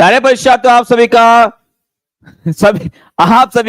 प्यारे परीक्षा तो आप सभी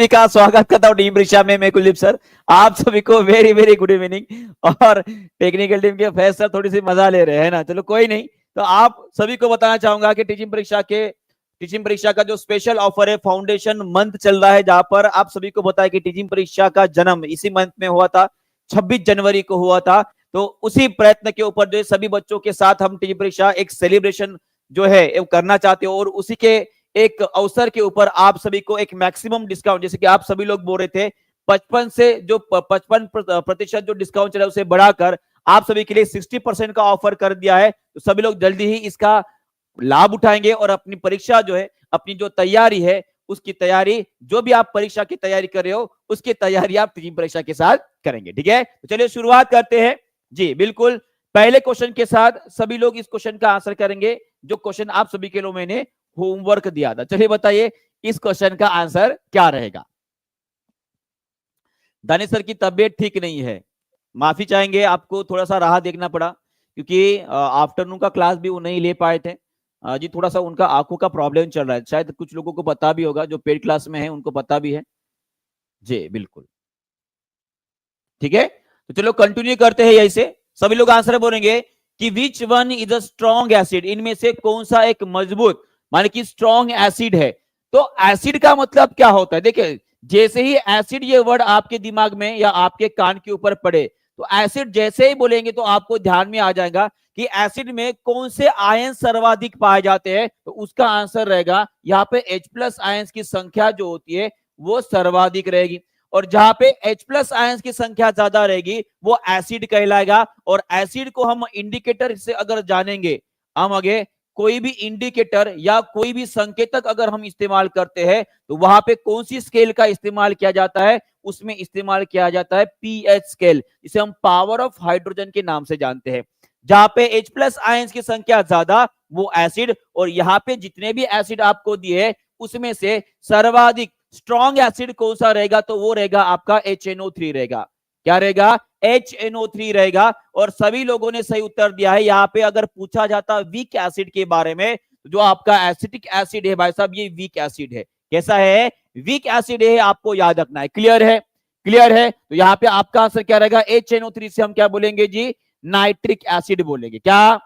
का स्वागत करता हूँ टीम परीक्षा में। मैं कुलदीप सर आप सभी को वेरी वेरी गुड इवनिंग। और टेक्निकल टीम के फैस सर थोड़ी सी मजा ले रहे हैं ना, चलो कोई नहीं। तो आप सभी को बताना चाहूंगा कि टीचिंग परीक्षा का जो स्पेशल ऑफर है, फाउंडेशन मंथ चल रहा है, जहां पर आप सभी को बताया कि टीचिंग परीक्षा का जन्म इसी मंथ में हुआ था, 26 जनवरी को हुआ था। तो उसी प्रयत्न के ऊपर जो सभी बच्चों के साथ हम टीचिंग परीक्षा एक सेलिब्रेशन जो है करना चाहते हो, और उसी के एक अवसर के ऊपर आप सभी को एक मैक्सिमम डिस्काउंट, जैसे कि आप सभी लोग बोल रहे थे 55 से जो 55% जो डिस्काउंट चला उसे बढ़ाकर आप सभी के लिए 60% का ऑफर कर दिया है। तो सभी लोग जल्दी ही इसका लाभ उठाएंगे और अपनी परीक्षा जो है, अपनी जो तैयारी है, उसकी तैयारी, जो भी आप परीक्षा की तैयारी कर रहे हो उसकी तैयारी आप टीचिंग परीक्षा के साथ करेंगे। ठीक है, तो चलिए शुरुआत करते हैं जी। बिल्कुल पहले क्वेश्चन के साथ सभी लोग इस क्वेश्चन का आंसर करेंगे, जो क्वेश्चन आप सभी के लिए मैंने होमवर्क दिया था। चलिए बताइए इस क्वेश्चन का आंसर क्या रहेगा। दानिश सर की तबीयत ठीक नहीं है, माफी चाहेंगे, आपको थोड़ा सा राह देखना पड़ा क्योंकि आफ्टरनून का क्लास भी वो नहीं ले पाए थे जी। थोड़ा सा उनका आंखों का प्रॉब्लम चल रहा है, शायद कुछ लोगों को पता भी होगा, जो पेड क्लास में है उनको पता भी है जी। बिल्कुल ठीक है, तो चलो कंटिन्यू करते हैं। यही से सभी लोग आंसर बोलेंगे कि which one is a strong acid, इनमें से कौन सा एक मजबूत माने कि स्ट्रॉन्ग एसिड है। तो एसिड का मतलब क्या होता है, देखिए जैसे ही एसिड ये वर्ड आपके दिमाग में या आपके कान के ऊपर पड़े, तो एसिड जैसे ही बोलेंगे तो आपको ध्यान में आ जाएगा कि एसिड में कौन से आयन सर्वाधिक पाए जाते हैं। तो उसका आंसर रहेगा यहाँ पे H+ आयंस की संख्या जो होती है वो सर्वाधिक रहेगी, और जहां पे H+ आयंस की संख्या ज्यादा रहेगी वो एसिड कहलाएगा। और एसिड को हम इंडिकेटर से अगर जानेंगे, हम आगे कोई भी इंडिकेटर या कोई भी संकेतक अगर हम इस्तेमाल करते हैं तो वहां पे कौन सी स्केल का इस्तेमाल किया जाता है, उसमें इस्तेमाल किया जाता है पीएच स्केल, इसे हम पावर ऑफ हाइड्रोजन के नाम से जानते हैं। जहां पे H+ आयंस की संख्या ज्यादा वो एसिड, और यहाँ पे जितने भी एसिड आपको दिए उसमें से सर्वाधिक स्ट्रॉन्ग एसिड कौन सा रहेगा, तो वो रहेगा आपका HNO3 रहेगा। क्या रहेगा, HNO3 रहेगा। और सभी लोगों ने सही उत्तर दिया है। यहाँ पे अगर पूछा जाता वीक एसिड के बारे में, जो आपका एसिटिक एसिड है भाई साहब, ये वीक एसिड है। कैसा है, वीक एसिड है, आपको याद रखना है। क्लियर है, क्लियर है। तो यहाँ पे आपका आंसर क्या रहेगा, HNO3 से हम क्या बोलेंगे जी, नाइट्रिक एसिड बोलेंगे। क्या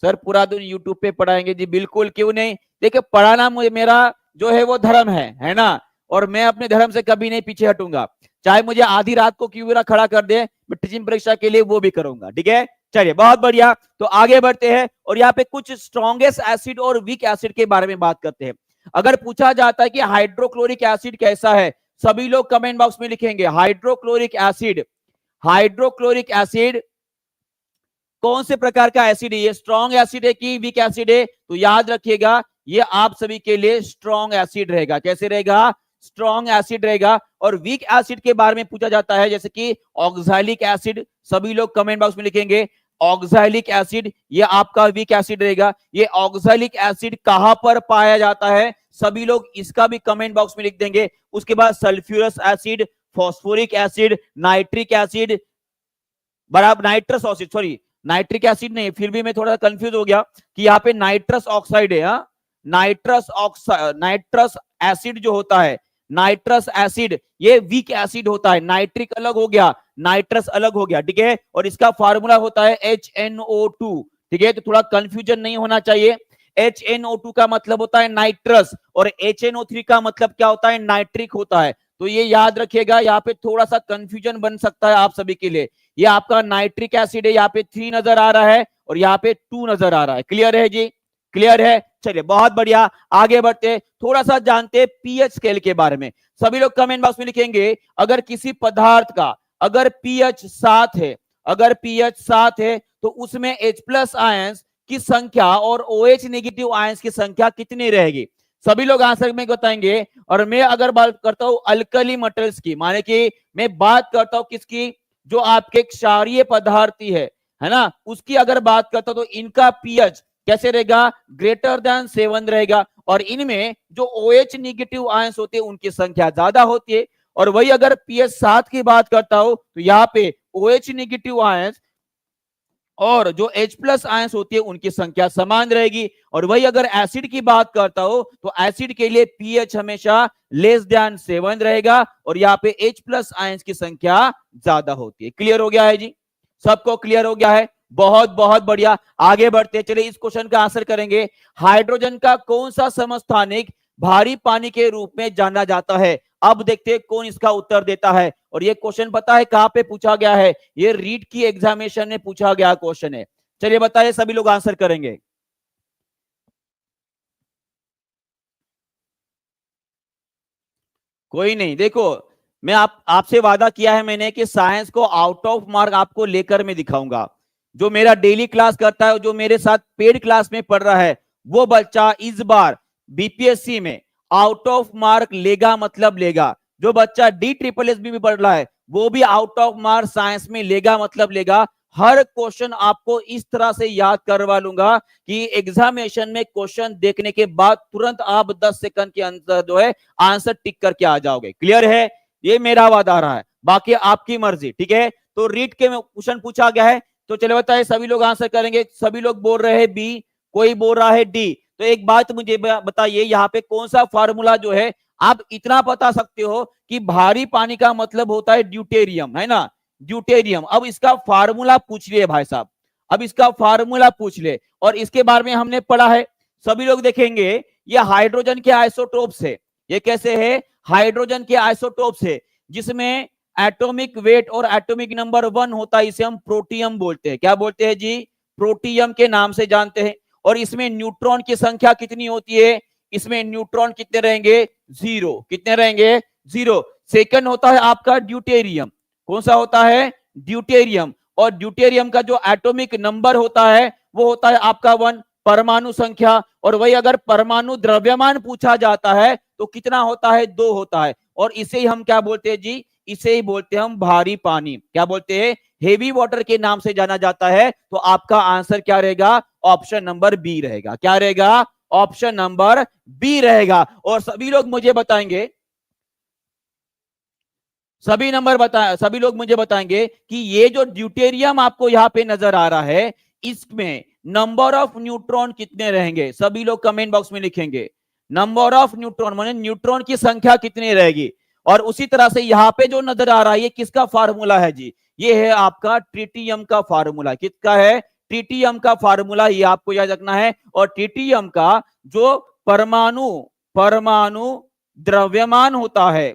सर पूरा दिन यूट्यूब पे पढ़ाएंगे जी? बिल्कुल, क्यों नहीं। देखिए पढ़ाना मुझे मेरा जो है वो धर्म है ना, और मैं अपने धर्म से कभी नहीं पीछे हटूंगा। चाहे मुझे आधी रात को क्यों ना खड़ा कर दे, मैं टीचिंग परीक्षा के लिए वो भी करूंगा। ठीक है, चलिए बहुत बढ़िया। तो आगे बढ़ते हैं और यहाँ पे कुछ स्ट्रॉन्गेस्ट एसिड और वीक एसिड के बारे में बात करते हैं। अगर पूछा जाता है कि हाइड्रोक्लोरिक एसिड कैसा है, सभी लोग कमेंट बॉक्स में लिखेंगे हाइड्रोक्लोरिक एसिड। हाइड्रोक्लोरिक एसिड कौन से प्रकार का एसिड है, ये स्ट्रॉन्ग एसिड है कि वीक एसिड है? तो याद रखिएगा ये आप सभी के लिए स्ट्रॉन्ग एसिड रहेगा। कैसे रहेगा, स्ट्रॉन्ग एसिड रहेगा। और वीक एसिड के बारे में पूछा जाता है जैसे कि ऑक्सैलिक एसिड, सभी लोग कमेंट बॉक्स में लिखेंगे ऑक्सैलिक एसिड, ये आपका वीक एसिड रहेगा। ये ऑक्सैलिक एसिड कहां पर पाया जाता है, सभी लोग इसका भी कमेंट बॉक्स में लिख देंगे। उसके बाद sulphurous acid, phosphoric acid, nitric acid, बराबर nitrous oxide, sorry nitric acid नहीं, फिर भी मैं थोड़ा कंफ्यूज हो गया कि यहाँ पे नाइट्रस ऑक्साइड है। हाँ, नाइट्रस ऑक्साइड, नाइट्रस एसिड जो होता है, नाइट्रस एसिड ये वीक एसिड होता है। नाइट्रिक अलग हो गया, नाइट्रस अलग हो गया। ठीक है, और इसका फार्मूला होता है HNO2। ठीक है, तो थोड़ा कंफ्यूजन नहीं होना चाहिए। HNO2 का मतलब होता है नाइट्रस, और HNO3 का मतलब क्या होता है, नाइट्रिक होता है। तो ये याद रखिएगा, यहाँ पे थोड़ा सा कंफ्यूजन बन सकता है आप सभी के लिए। ये आपका नाइट्रिक एसिड है, यहाँ पे 3 नजर आ रहा है और यहाँ पे 2 नजर आ रहा है। क्लियर है जी, क्लियर है। चलिए बहुत बढ़िया, आगे बढ़ते थोड़ा सा जानते हैं पीएच स्केल के बारे में। सभी लोग कमेंट बॉक्स में लिखेंगे अगर किसी पदार्थ का अगर पीएच 7 है, अगर पीएच 7 है तो उसमें H+ आयंस की संख्या और OH नेगेटिव आयंस की संख्या कितनी रहेगी। सभी लोग आंसर में बताएंगे। और मैं अगर बात करता हूं अल्कली मेटल्स की, माने कि मैं बात करता हूं किसकी, जो आपके क्षारीय पदार्थी है ना, उसकी अगर बात करता हूं तो इनका पीएच कैसे रहेगा, ग्रेटर देन 7 रहेगा। और इनमें जो OH नेगेटिव आयंस होते हैं उनकी संख्या ज्यादा होती है। और वही अगर पीएच 7 की बात करता हूं तो यहाँ पे OH नेगेटिव आयंस और जो H+ आयंस होती है उनकी संख्या समान रहेगी। और वही अगर एसिड की बात करता हो तो एसिड के लिए pH हमेशा <7 रहेगा और यहाँ पे H+ आयंस की संख्या ज्यादा होती है। क्लियर हो गया है जी? सबको क्लियर हो गया है? बहुत बहुत बढ़िया। आगे बढ़ते चलिए, इस क्वेश्चन का आंसर करेंगे। हाइड्रोजन का कौन सा समस्थानिक भारी पानी के रूप में जाना जाता है? अब देखते हैं कौन इसका उत्तर देता है। और ये क्वेश्चन पता है कहां पे पूछा गया है? ये रीट की एग्जामिनेशन में पूछा गया क्वेश्चन है। चलिए बताइए, सभी लोग आंसर करेंगे। कोई नहीं। देखो, मैं आपसे वादा किया है मैंने कि साइंस को आउट ऑफ मार्क आपको लेकर मैं दिखाऊंगा। जो मेरा डेली क्लास करता है, जो मेरे साथ पेड क्लास में पढ़ रहा है, वो बच्चा इस बार बीपीएससी में आउट ऑफ मार्क लेगा, मतलब लेगा। जो बच्चा DSSS भी पढ़ रहा है, वो भी आउट ऑफ मार्क साइंस में लेगा, मतलब लेगा। हर क्वेश्चन आपको इस तरह से याद करवा लूंगा कि एग्जामिनेशन में क्वेश्चन देखने के बाद तुरंत आप 10 सेकंड के अंदर जो है आंसर टिक करके आ जाओगे। क्लियर है? ये मेरा वादा रहा है, बाकी आपकी मर्जी। ठीक है, तो रीड के में क्वेश्चन पूछा गया है, तो चले बताइए, सभी लोग आंसर करेंगे। सभी लोग बोल रहे हैं बी, कोई बोल रहा है डी। तो एक बात मुझे बताइए, यहाँ पे कौन सा फार्मूला जो है, आप इतना बता सकते हो कि भारी पानी का मतलब होता है ड्यूटेरियम, है ना? ड्यूटेरियम। अब इसका फार्मूला पूछ लिए भाई साहब, अब इसका फार्मूला पूछ ले। और इसके बारे में हमने पढ़ा है, सभी लोग देखेंगे। ये हाइड्रोजन के आइसोटोप्स है। ये कैसे है? हाइड्रोजन के आइसोटोप्स है, जिसमें एटॉमिक वेट और एटॉमिक नंबर 1 होता है। इसे हम प्रोटियम बोलते हैं। क्या बोलते हैं जी? प्रोटियम के नाम से जानते हैं। और इसमें न्यूट्रॉन की संख्या कितनी होती है? इसमें न्यूट्रॉन कितने रहेंगे? 0। कितने रहेंगे? 0। सेकंड होता है आपका ड्यूटेरियम। कौन सा होता है? ड्यूटेरियम। और ड्यूटेरियम का जो एटॉमिक नंबर होता है वो होता है आपका 1, परमाणु संख्या। और वही अगर परमाणु द्रव्यमान पूछा जाता है तो कितना होता है? 2 होता है। और इसे ही हम क्या बोलते हैं जी? इसे ही बोलते हैं हम भारी पानी। क्या बोलते हैं? हेवी वाटर के नाम से जाना जाता है। तो आपका आंसर क्या रहेगा? ऑप्शन नंबर बी रहेगा। क्या रहेगा? ऑप्शन नंबर बी रहेगा। और सभी लोग मुझे बताएंगे, सभी लोग मुझे बताएंगे कि ये जो ड्यूटेरियम आपको यहां पे नजर आ रहा है, इसमें नंबर ऑफ न्यूट्रॉन कितने रहेंगे? सभी लोग कमेंट बॉक्स में लिखेंगे। नंबर ऑफ न्यूट्रॉन माने न्यूट्रॉन की संख्या कितनी रहेगी। और उसी तरह से यहां पे जो नजर आ रहा है, ये किसका फार्मूला है जी? ये है आपका ट्रिटियम का फार्मूला। किसका है? ट्रिटियम का फार्मूला। ये आपको याद रखना है। और ट्रिटियम का जो परमाणु परमाणु द्रव्यमान होता है,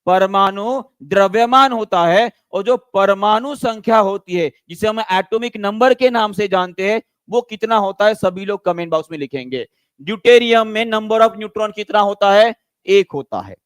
परमाणु द्रव्यमान होता है, और जो परमाणु संख्या होती है, जिसे हम एटॉमिक नंबर के नाम से जानते हैं, वो कितना होता है? सभी लोग कमेंट बॉक्स में लिखेंगे। ड्यूटेरियम में नंबर ऑफ न्यूट्रॉन कितना होता है? 1 होता है।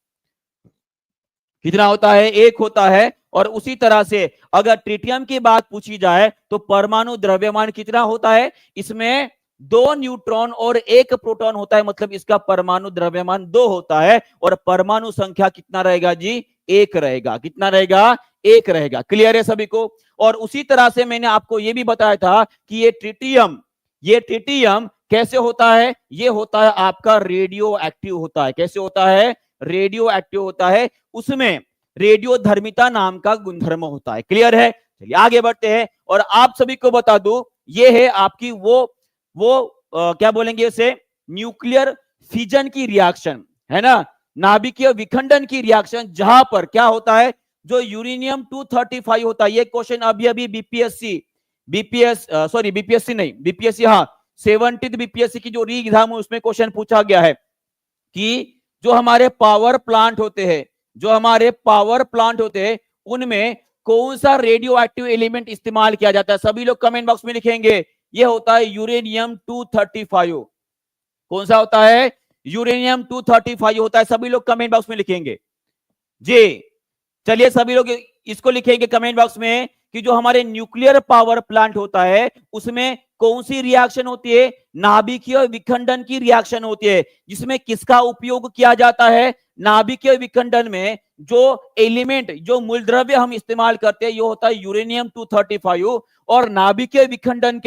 कितना होता है? 1 होता है। और उसी तरह से अगर ट्रिटियम की बात पूछी जाए तो परमाणु द्रव्यमान कितना होता है? इसमें 2 न्यूट्रॉन और 1 प्रोटॉन होता है, मतलब इसका परमाणु द्रव्यमान 2 होता है। और परमाणु संख्या कितना रहेगा जी? 1 रहेगा। कितना रहेगा? 1 रहेगा। क्लियर है सभी को? और उसी तरह से मैंने आपको यह भी बताया था कि ये ट्रिटियम कैसे होता है? ये होता है आपका रेडियो एक्टिव होता है। कैसे होता है? रेडियो एक्टिव होता है। उसमें रेडियो धर्मिता नाम का गुणधर्म होता है। क्लियर है? चलिए आगे बढ़ते हैं। और आप सभी को बता दूं, ये है आपकी वो क्या बोलेंगे उसे? न्यूक्लियर फिजन की रिएक्शन, है ना? नाभिकीय विखंडन की रिएक्शन, जहां पर क्या होता है? जो यूरेनियम 235 होता है। ये क्वेश्चन अभी अभी बीपीएससी नहीं, बीपीएससी, हाँ, 70th बीपीएससी की जो री एग्जाम है उसमें क्वेश्चन पूछा गया है कि जो हमारे पावर प्लांट होते हैं, उनमें कौन सा रेडियो एक्टिव एलिमेंट इस्तेमाल किया जाता है? सभी लोग कमेंट बॉक्स में लिखेंगे। ये होता है यूरेनियम 235। कौन सा होता है? यूरेनियम 235 होता है। सभी लोग कमेंट बॉक्स में लिखेंगे जी। चलिए सभी लोग इसको लिखेंगे कमेंट बॉक्स में कि जो हमारे न्यूक्लियर पावर प्लांट होता है उसमें कौन सी रिएक्शन होती है? नाभिकीय विखंडन की रिएक्शन होती है। जिसमें किसका उपयोग किया जाता है? नाभिकीय विखंडन में जो एलिमेंट, जो मूलद्रव्य हम इस्तेमाल करते हैं, ये होता है यूरेनियम 235। और नाभिकीय विखंडन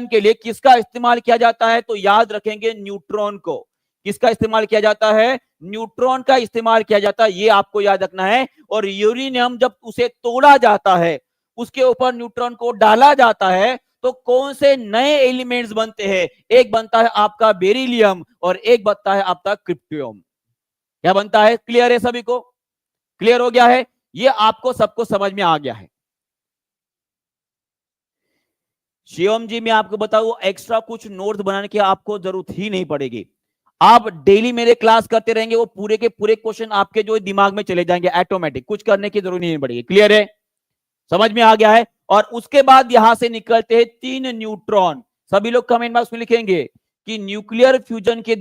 के लिए किसका इस्तेमाल किया जाता है? तो याद रखेंगे, न्यूट्रॉन को। किसका इस्तेमाल किया जाता है? न्यूट्रॉन का इस्तेमाल किया जाता है। ये आपको याद रखना है। और यूरेनियम जब उसे तोड़ा जाता है, उसके ऊपर न्यूट्रॉन को डाला जाता है तो कौन से नए एलिमेंट्स बनते हैं? एक बनता है आपका बेरिलियम और एक बनता है आपका क्रिप्टियम। क्या बनता है? क्लियर है सभी को? क्लियर हो गया है? ये आपको सबको समझ में आ गया है। शिवम जी मैं आपको बताऊं एक्स्ट्रा कुछ नोट्स बनाने की आपको जरूरत ही नहीं पड़ेगी। आप डेली मेरे क्लास करते रहेंगे, वो पूरे के पूरे क्वेश्चन आपके जो दिमाग में चले जाएंगे ऑटोमेटिक, कुछ करने की जरूरत नहीं पड़ेगी। क्लियर है? समझ में आ गया है? और उसके बाद यहां से निकलते हैं 3 न्यूट्रॉन। सभी लोग कमेंट बॉक्स में लिखेंगे कि न्यूक्लियर फ्यूजन के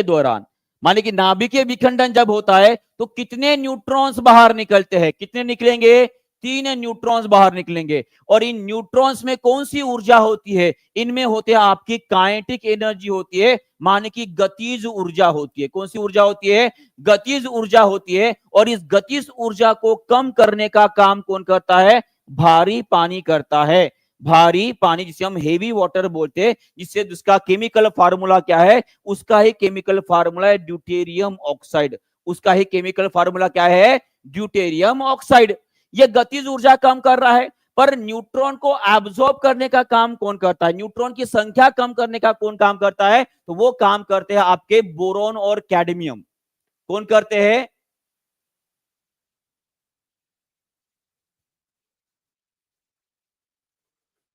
दौरान माने कि नाभिकीय विखंडन जब होता है तो कितने न्यूट्रॉन्स बाहर निकलते हैं? कितने निकलेंगे? 3 न्यूट्रॉन्स बाहर निकलेंगे। और इन न्यूट्रॉन्स में कौन सी ऊर्जा होती है? इनमें होते हैं आपकी काइनेटिक एनर्जी होती है, माने कि गतिज ऊर्जा होती है। कौन सी ऊर्जा होती है? गतिज ऊर्जा होती है। और इस गतिज ऊर्जा को कम करने का काम कौन करता है? भारी पानी करता है। भारी पानी जिसे हम हेवी वाटर बोलते हैं, जिससे जिसका केमिकल फार्मूला क्या है? उसका ही केमिकल फार्मूला है ड्यूटेरियम ऑक्साइड। उसका ही केमिकल फार्मूला क्या है? Deuterium oxide. ये गतिज ऊर्जा कम कर रहा है, पर न्यूट्रॉन को एब्सॉर्ब करने का काम कौन करता है? न्यूट्रॉन की संख्या कम करने का कौन काम करता है? तो वो काम करते हैं आपके बोरॉन और कैडमियम। कौन करते हैं?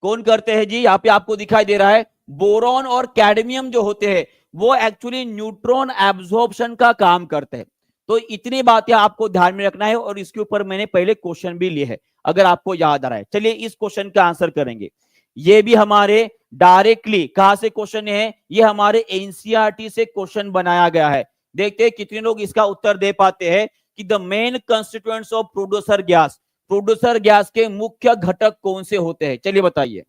कौन करते हैं जी? यहां पे आपको दिखाई दे रहा है बोरॉन और कैडमियम जो होते हैं वो एक्चुअली न्यूट्रॉन एब्जॉर्प्शन का काम करते हैं। तो इतनी बातें आपको ध्यान में रखना है और इसके ऊपर मैंने पहले क्वेश्चन भी लिए हैं, अगर आपको याद आ रहा है। चलिए इस क्वेश्चन का आंसर करेंगे। ये भी हमारे डायरेक्टली कहां से क्वेश्चन है? ये हमारे एनसीईआरटी से क्वेश्चन बनाया गया है। देखते हैं कितने लोग इसका उत्तर दे पाते हैं कि the main constituents of producer gas के मुख्य घटक कौन से होते हैं? चलिए बताइए।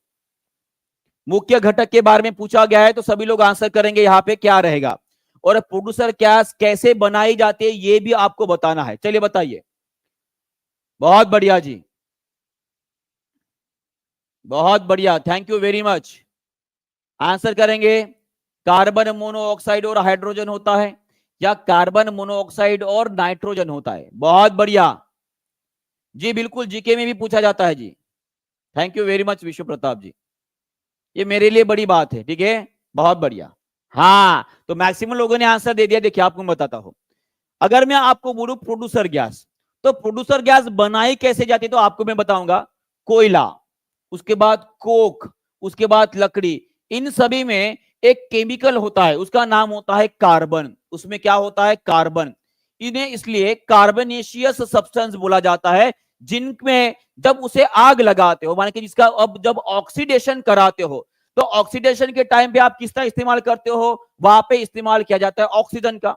मुख्य घटक के बारे में पूछा गया है तो सभी लोग आंसर करेंगे यहां पे क्या रहेगा। और प्रोड्यूसर गैस कैसे बनाई जाती है ये भी आपको बताना है। चलिए बताइए। बहुत बढ़िया जी, बहुत बढ़िया, thank you very much. Answer करेंगे कार्बन मोनोऑक्साइड और हाइड्रोजन होता है, या कार्बन मोनोऑक्साइड और नाइट्रोजन होता है? बहुत बढ़िया जी, बिल्कुल जीके में भी पूछा जाता है जी। थैंक यू वेरी मच विश्व प्रताप जी, ये मेरे लिए बड़ी बात है। ठीक है, बहुत बढ़िया। हाँ, तो मैक्सिमम लोगों ने आंसर दे दिया। देखिए आपको बताता हूं, अगर मैं आपको बोलूं प्रोड्यूसर गैस, तो प्रोड्यूसर गैस बनाई कैसे जाती है? तो आपको मैं बताऊंगा। कोयला, उसके बाद कोक, उसके बाद लकड़ी, इन सभी में एक केमिकल होता है, उसका नाम होता है कार्बन। उसमें क्या होता है? कार्बन। इन्हें इसलिए कार्बनेशियस सब्सटेंस बोला जाता है, जिनमें जब उसे आग लगाते हो, माने कि जिसका अब जब ऑक्सीडेशन कराते हो, तो ऑक्सीडेशन के टाइम पे आप किसका इस्तेमाल करते हो? वहां पे इस्तेमाल किया जाता है ऑक्सीजन का।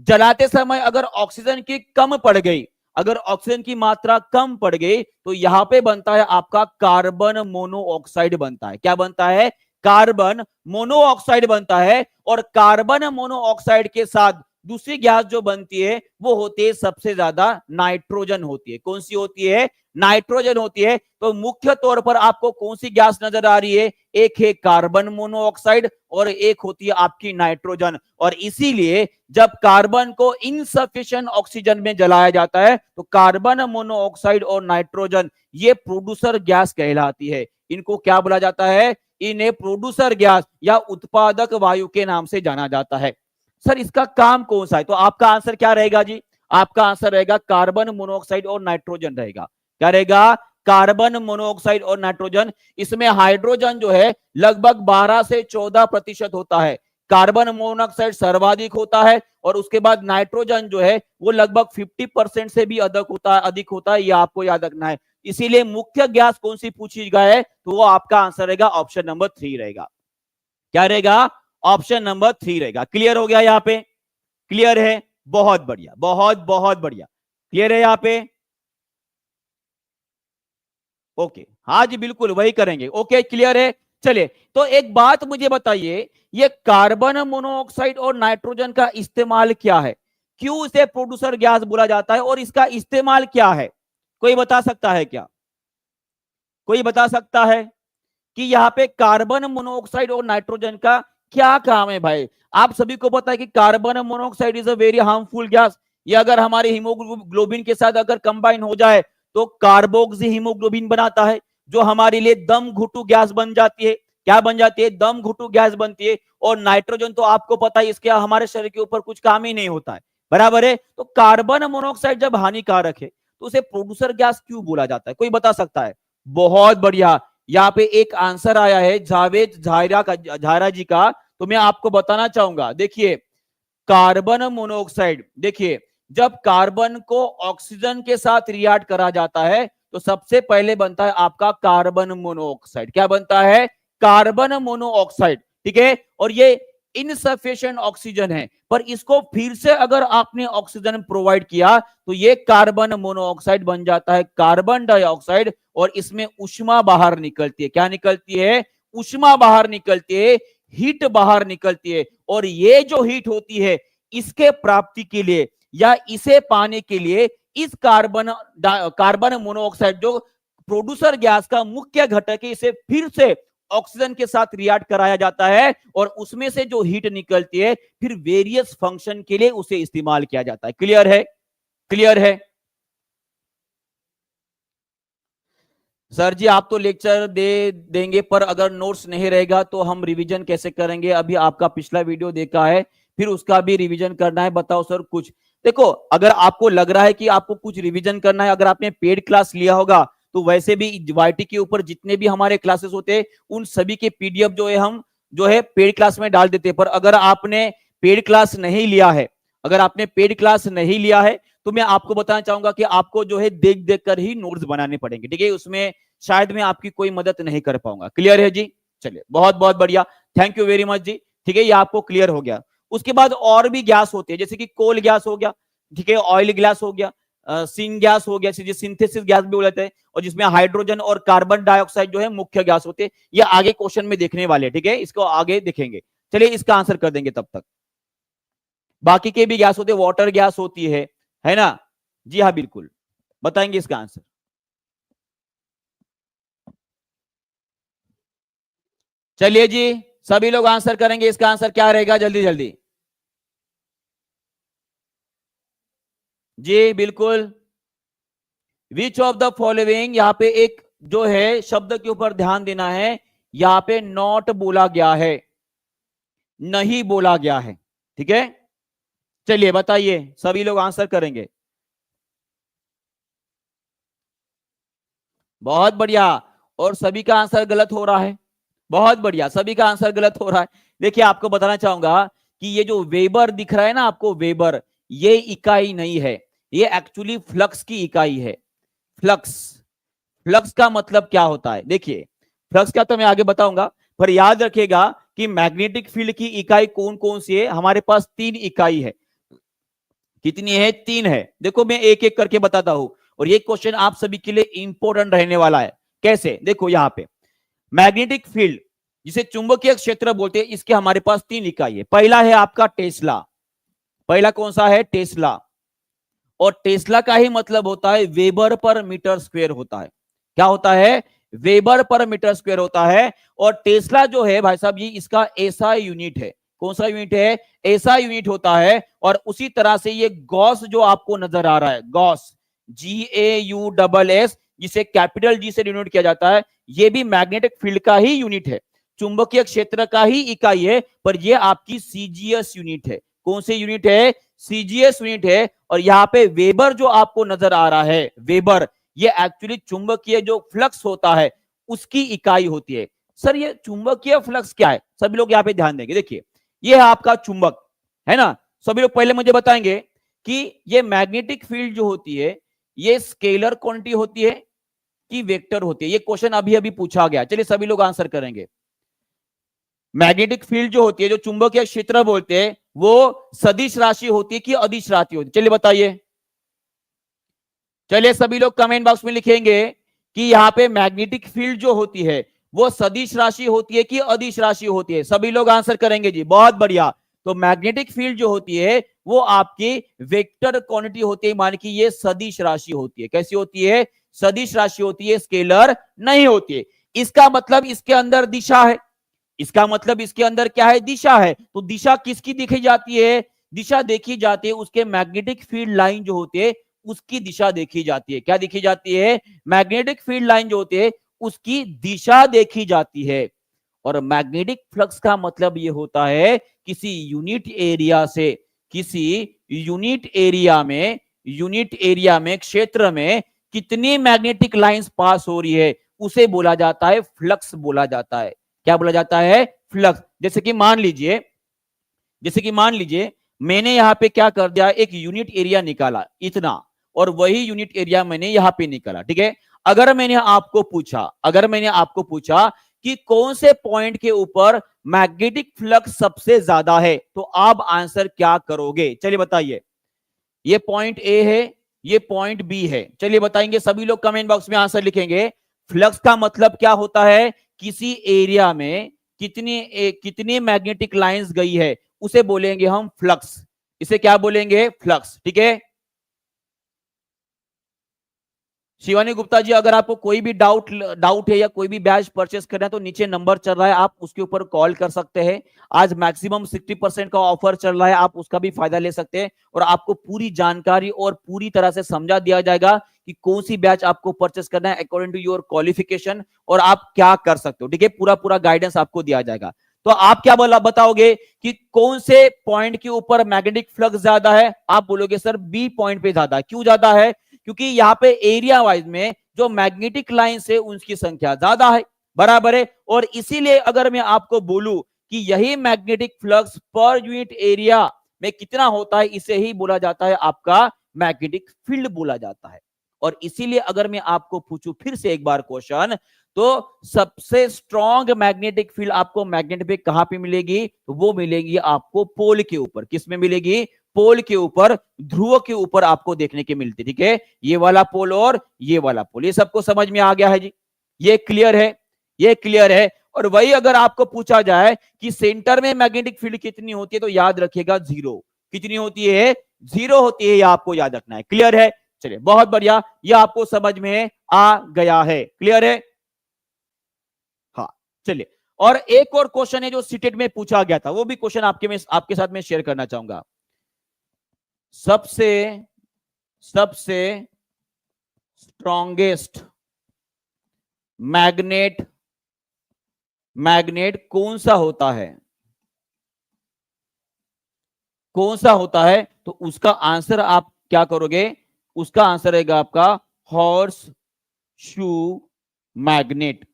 जलाते समय अगर ऑक्सीजन की कम पड़ गई, अगर ऑक्सीजन की मात्रा कम पड़ गई, तो यहां पे बनता है आपका कार्बन मोनोऑक्साइड बनता है। क्या बनता है? कार्बन मोनोऑक्साइड बनता है। और कार्बन मोनोऑक्साइड के साथ दूसरी गैस जो बनती है वो होती है सबसे ज्यादा नाइट्रोजन होती है। कौन सी होती है? नाइट्रोजन होती है। तो मुख्य तौर पर आपको कौन सी गैस नजर आ रही है? एक है कार्बन मोनोऑक्साइड और एक होती है आपकी नाइट्रोजन। और इसीलिए जब कार्बन को इनसफिशिएंट ऑक्सीजन में जलाया जाता है तो कार्बन मोनोऑक्साइड और नाइट्रोजन ये प्रोड्यूसर गैस कहलाती है। इनको क्या बोला जाता है? इन्हें प्रोड्यूसर गैस या उत्पादक वायु के नाम से जाना जाता है। सर इसका काम कौन सा है? तो आपका आंसर क्या रहेगा जी? आपका आंसर रहेगा कार्बन मोनोऑक्साइड और नाइट्रोजन रहेगा। क्या रहेगा? कार्बन मोनोऑक्साइड और नाइट्रोजन। इसमें हाइड्रोजन जो है लगभग 12 से 14% होता है। कार्बन मोनोऑक्साइड सर्वाधिक होता है और उसके बाद नाइट्रोजन जो है वो लगभग 50% से भी अधिक होता है। ये आपको याद रखना है। इसीलिए मुख्य गैस कौन सी पूछी गई है तो वो आपका आंसर रहेगा ऑप्शन नंबर 3 रहेगा। क्या रहेगा? ऑप्शन नंबर 3 रहेगा। क्लियर हो गया यहाँ पे? क्लियर है? बहुत बढ़िया, बहुत बहुत बढ़िया। क्लियर है यहाँ पे? ओके, हाँ जी बिल्कुल वही करेंगे। ओके क्लियर है? चलिए, तो एक बात मुझे बताइए, ये कार्बन मोनोऑक्साइड और नाइट्रोजन का इस्तेमाल क्या है? क्यों इसे प्रोड्यूसर गैस बोला जाता है और इसका इस्तेमाल क्या है? कोई बता सकता है क्या? कोई बता सकता है कि यहाँ पे कार्बन मोनोऑक्साइड और नाइट्रोजन का क्या काम है? भाई आप सभी को पता है कि carbon monoxide is a very harmful gas. ये अगर हमारे हीमोग्लोबिन के साथ अगर कंबाइन हो जाए तो कार्बोक्सी हीमोग्लोबिन बनाता है, जो हमारे लिए दम घुटू गैस बन जाती है। क्या बन जाती है? दम घुटू गैस बनती है। और नाइट्रोजन तो आपको पता है इसके हमारे शरीर के ऊपर कुछ काम ही नहीं होता है, बराबर है। तो कार्बन मोनोऑक्साइड जब हानिकारक है तो उसे प्रोड्यूसर गैस क्यों बोला जाता है? कोई बता सकता है? बहुत बढ़िया, यहाँ पे एक आंसर आया है जावेद झायरा जी का, तो मैं आपको बताना चाहूंगा। देखिए, कार्बन मोनोऑक्साइड, देखिए जब कार्बन को ऑक्सीजन के साथ रिएक्ट करा जाता है तो सबसे पहले बनता है आपका कार्बन मोनोऑक्साइड। क्या बनता है? कार्बन मोनोऑक्साइड, ठीक है। और ये इनसफिशिएंट ऑक्सीजन है, पर इसको फिर से अगर आपने ऑक्सीजन प्रोवाइड किया तो ये कार्बन मोनोऑक्साइड बन जाता है कार्बन डाइऑक्साइड, और इसमें ऊष्मा बाहर निकलती है। क्या निकलती है? ऊष्मा बाहर निकलती है, हीट बाहर निकलती है। और ये जो हीट होती है इसके प्राप्ति के लिए या इसे पाने के लिए इस कार्बन मोनोऑक्साइड जो प्रोड्यूसर गैस का मुख्य घटक है, इसे फिर से ऑक्सीजन के साथ रिएक्ट कराया जाता है और उसमें से जो हीट निकलती है फिर वेरियस फंक्शन के लिए उसे इस्तेमाल किया जाता है। क्लियर है? क्लियर है? सर जी आप तो लेक्चर दे देंगे, पर अगर नोट्स नहीं रहेगा तो हम रिवीजन कैसे करेंगे? अभी आपका पिछला वीडियो देखा है, फिर उसका भी रिवीजन करना है। बताओ सर कुछ। देखो, अगर आपको लग रहा है कि आपको कुछ रिवीजन करना है, अगर आपने पेड क्लास लिया होगा तो वैसे भी वाईटी के ऊपर जितने भी हमारे क्लासेस होते हैं उन सभी के पीडीएफ जो है हम जो है पेड क्लास में डाल देते हैं। पर अगर आपने पेड क्लास नहीं लिया है, अगर आपने पेड क्लास नहीं लिया है तो मैं आपको बताना चाहूंगा कि आपको जो है देख देख कर ही नोट्स बनाने पड़ेंगे, ठीक है। उसमें शायद मैं आपकी कोई मदद नहीं कर पाऊंगा। क्लियर है जी? चलिए, बहुत बहुत बढ़िया, थैंक यू वेरी मच जी। ठीक है, ये आपको क्लियर हो गया। उसके बाद और भी गैस होती है, जैसे कि कोल गैस हो गया, ठीक है, ऑयल गैस हो गया, सिन गैस हो गया, सिंथेसिस गैस भी बोलते हैं, और जिसमें हाइड्रोजन और कार्बन डाइऑक्साइड जो है मुख्य गैस होते हैं। ये आगे क्वेश्चन में देखने वाले, ठीक है, इसको आगे देखेंगे। चलिए इसका आंसर कर देंगे तब तक। बाकी के भी गैस होते हैं, वाटर गैस होती है ना? जी हाँ बिल्कुल, बताएंगे इसका आंसर। चलिए जी, सभी लोग आंसर करेंगे। इसका आंसर क्या रहेगा? जल्दी जल्दी जी बिल्कुल। विच ऑफ द फॉलोइंग, यहां पे एक जो है शब्द के ऊपर ध्यान देना है, यहां पे नॉट बोला गया है, नहीं बोला गया है, ठीक है। चलिए बताइए, सभी लोग आंसर करेंगे। बहुत बढ़िया, और सभी का आंसर गलत हो रहा है। बहुत बढ़िया, सभी का आंसर गलत हो रहा है। देखिए आपको बताना चाहूंगा कि ये जो वेबर दिख रहा है ना आपको, वेबर, ये इकाई नहीं है, ये एक्चुअली फ्लक्स की इकाई है। फ्लक्स, फ्लक्स का मतलब क्या होता है? देखिए, फ्लक्स का तो मैं आगे बताऊंगा, पर याद रखिएगा कि मैग्नेटिक फील्ड की इकाई कौन कौन सी है। हमारे पास 3 इकाई है। कितनी है? 3 है। देखो मैं एक एक करके बताता हूं, और ये क्वेश्चन आप सभी के लिए इंपॉर्टेंट रहने वाला है। कैसे? देखो यहां पे मैग्नेटिक फील्ड जिसे चुंबकीय क्षेत्र बोलते हैं, इसके हमारे पास 3 इकाई है। पहला है आपका टेस्ला। पहला कौन सा है? टेस्ला। और टेस्ला का ही मतलब होता है वेबर पर मीटर स्क्वायर होता है। क्या होता है? वेबर पर मीटर स्क्वायर होता है। और टेस्ला जो है भाई साहब, ये इसका ऐसा यूनिट है। कौन सा यूनिट है? ऐसा यूनिट होता है। और उसी तरह से ये गॉस जो आपको नजर आ रहा है, गॉस, GAUSS, जिसे कैपिटल जी से डिनोट किया जाता है, ये भी मैग्नेटिक फील्ड का ही यूनिट है, चुंबकीय क्षेत्र का ही इकाई है, पर ये आपकी सीजीएस यूनिट है। कौन से यूनिट है? सीजीएस यूनिट है। और यहाँ पे वेबर जो आपको नजर आ रहा है, वेबर, ये एक्चुअली चुंबकीय जो फ्लक्स होता है उसकी इकाई होती है। सर ये चुंबकीय फ्लक्स क्या है? सभी लोग यहाँ पे ध्यान देंगे। देखिए, ये है आपका चुंबक, है ना? सभी लोग पहले मुझे बताएंगे कि ये मैग्नेटिक फील्ड जो होती है, ये स्केलर क्वांटिटी होती है कि वेक्टर होती है? ये क्वेश्चन अभी अभी पूछा गया। चलिए सभी लोग आंसर करेंगे। मैग्नेटिक फील्ड जो होती है, जो चुंबकीय क्षेत्र बोलते हैं, वो सदिश राशि होती है कि अदिश राशि होती है? चलिए बताइए। चलिए सभी लोग कमेंट बॉक्स में लिखेंगे कि यहाँ पे मैग्नेटिक फील्ड जो होती है वो सदिश राशि होती है कि अदिश राशि होती है? सभी लोग आंसर करेंगे जी, बहुत बढ़िया। तो मैग्नेटिक फील्ड जो होती है वो आपकी वेक्टर क्वांटिटी होती है, मान कि ये सदिश राशि होती है। कैसी होती है? सदिश राशि होती है, स्केलर नहीं होती है। इसका मतलब इसके अंदर दिशा है। इसका मतलब इसके अंदर क्या है? दिशा है। तो दिशा किसकी देखी जाती है? दिशा देखी जाती है उसके मैग्नेटिक फील्ड लाइन जो होती है उसकी दिशा देखी जाती है। क्या देखी जाती है? मैग्नेटिक फील्ड लाइन जो होती है उसकी दिशा देखी जाती है। और मैग्नेटिक फ्लक्स का मतलब ये होता है किसी यूनिट एरिया से, किसी यूनिट एरिया में क्षेत्र में कितनी मैग्नेटिक लाइंस पास हो रही है उसे बोला जाता है फ्लक्स बोला जाता है। क्या बोला जाता है? फ्लक्स। जैसे कि मान लीजिए मैंने यहां पे क्या कर दिया, एक यूनिट एरिया निकाला इतना, और वही यूनिट एरिया मैंने यहां पे निकाला, ठीक है। अगर मैंने आपको पूछा कि कौन से पॉइंट के ऊपर मैग्नेटिक फ्लक्स सबसे ज्यादा है, तो आप आंसर क्या करोगे? चलिए बताइए। ये पॉइंट ए है, ये पॉइंट बी है। चलिए बताएंगे सभी लोग, कमेंट बॉक्स में आंसर लिखेंगे। फ्लक्स का मतलब क्या होता है? किसी एरिया में कितनी मैग्नेटिक लाइंस गई है उसे बोलेंगे हम फ्लक्स। इसे क्या बोलेंगे? फ्लक्स, ठीक है। शिवानी गुप्ता जी, अगर आपको कोई भी डाउट है या कोई भी बैच परचेस करना है तो नीचे नंबर चल रहा है, आप उसके ऊपर कॉल कर सकते हैं। आज मैक्सिमम 60% का ऑफर चल रहा है, आप उसका भी फायदा ले सकते हैं और आपको पूरी जानकारी और पूरी तरह से समझा दिया जाएगा कि कौन सी बैच आपको परचेस करना है अकॉर्डिंग टू योर क्वालिफिकेशन और आप क्या कर सकते हो, ठीक है। पूरा गाइडेंस आपको दिया जाएगा। तो आप क्या बताओगे कि कौन से पॉइंट के ऊपर मैग्नेटिक फ्लक्स ज्यादा है? आप बोलोगे सर बी पॉइंट पे ज्यादा है। क्यों ज्यादा है? क्योंकि यहाँ पे एरिया वाइज में जो मैग्नेटिक लाइंस है उनकी संख्या ज्यादा है, बराबर है। और इसीलिए अगर मैं आपको बोलूं कि यही magnetic flux per unit area में कितना होता है, इसे ही बोला जाता है आपका मैग्नेटिक फील्ड बोला जाता है। और इसीलिए अगर मैं आपको पूछूं फिर से एक बार क्वेश्चन, तो सबसे स्ट्रॉन्ग मैग्नेटिक फील्ड आपको मैग्नेट पे कहां पे मिलेगी? तो वो मिलेगी आपको पोल के ऊपर। किस में मिलेगी? पोल के ऊपर, ध्रुव के ऊपर आपको देखने के मिलती, ठीक है। ये वाला पोल और ये वाला पोल, ये सबको समझ में आ गया है जी? ये क्लियर है? ये क्लियर है। और वही अगर आपको पूछा जाए कि सेंटर में मैग्नेटिक फील्ड कितनी होती है, तो याद रखिएगा 0। कितनी होती है? 0 होती है, ये आपको याद रखना है। क्लियर है? चलिए बहुत बढ़िया, ये आपको समझ में आ गया है। क्लियर है? हाँ, चलिए। और एक और क्वेश्चन है जो सीटेट में पूछा गया था, वो भी क्वेश्चन आपके साथ में शेयर करना चाहूंगा। सबसे स्ट्रॉन्गेस्ट मैग्नेट कौन सा होता है? कौन सा होता है? तो उसका आंसर आप क्या करोगे? उसका आंसर रहेगा आपका हॉर्स शू मैग्नेट,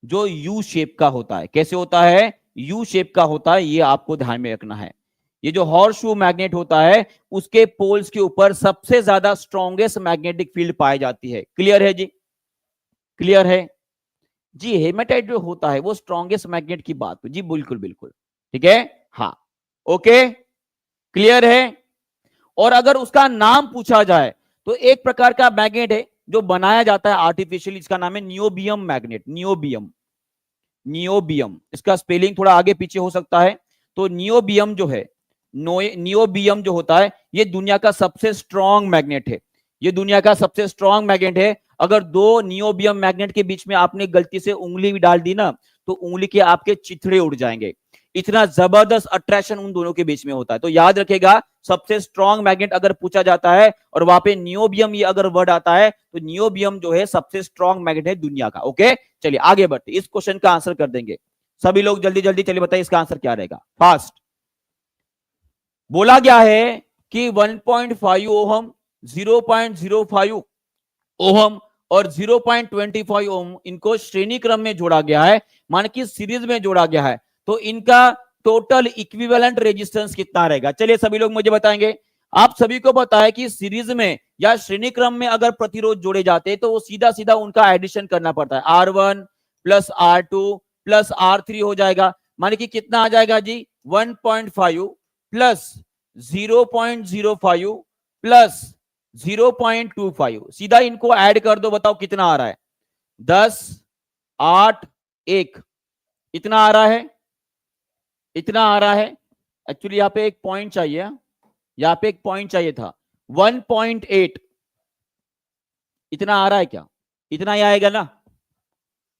जो यू शेप का होता है। कैसे होता है? यू शेप का होता है, ये आपको ध्यान में रखना है। ये जो हॉर्स शू मैग्नेट होता है उसके पोल्स के ऊपर सबसे ज्यादा स्ट्रॉन्गेस्ट मैग्नेटिक फील्ड पाई जाती है। क्लियर है जी? क्लियर है जी? हेमेटाइट जो होता है वो स्ट्रॉन्गेस्ट मैग्नेट की बात जी, बिल्कुल बिल्कुल, ठीक है। हाँ, ओके, क्लियर है। और अगर उसका नाम पूछा जाए तो एक प्रकार का मैग्नेट है जो बनाया जाता है आर्टिफिशियली, इसका नाम है नियोबियम मैग्नेट। नियोबियम, इसका स्पेलिंग थोड़ा आगे पीछे हो सकता है। तो नियोबियम जो है, नियोबियम जो होता है, ये दुनिया का सबसे स्ट्रॉन्ग मैग्नेट है। ये दुनिया का सबसे स्ट्रॉन्ग मैग्नेट है। अगर दो नियोबियम मैग्नेट के बीच में आपने गलती से उंगली भी डाल दी ना, तो उंगली के आपके चिथड़े उड़ जाएंगे। इतना जबरदस्त अट्रैक्शन उन दोनों के बीच में होता है। तो याद रखेगा, सबसे स्ट्रॉन्ग मैग्नेट अगर पूछा जाता है और वहां पे नियोबियम ये अगर वर्ड आता है, तो नियोबियम जो है सबसे स्ट्रॉन्ग मैग्नेट है दुनिया का। ओके, चलिए आगे बढ़ते, इस क्वेश्चन का आंसर कर देंगे सभी लोग जल्दी जल्दी। चलिए बताइए इसका आंसर क्या रहेगा, फास्ट। बोला गया है कि 1.5 ओहम, 0.05 ओहम और 0.25 ओम, इनको श्रेणी क्रम में जोड़ा गया है, मान की सीरीज में जोड़ा गया है। तो इनका टोटल इक्विवेलेंट रेजिस्टेंस कितना रहेगा? चलिए सभी लोग मुझे बताएंगे। आप सभी को पता है कि सीरीज में या श्रेणी क्रम में अगर प्रतिरोध जोड़े जाते हैं तो वो सीधा सीधा उनका एडिशन करना पड़ता है। R1 plus R2 plus R3 हो जाएगा। माने कि कितना आ जाएगा जी? 1.5 प्लस 0.05 प्लस 0.25, सीधा इनको ऐड कर दो, बताओ कितना आ रहा है? 10, 8, 1, इतना आ रहा है, इतना आ रहा है। एक्चुअली यहां पे एक पॉइंट चाहिए, यहां पे एक पॉइंट चाहिए था। 1.8 इतना आ रहा है क्या? इतना ही आएगा ना?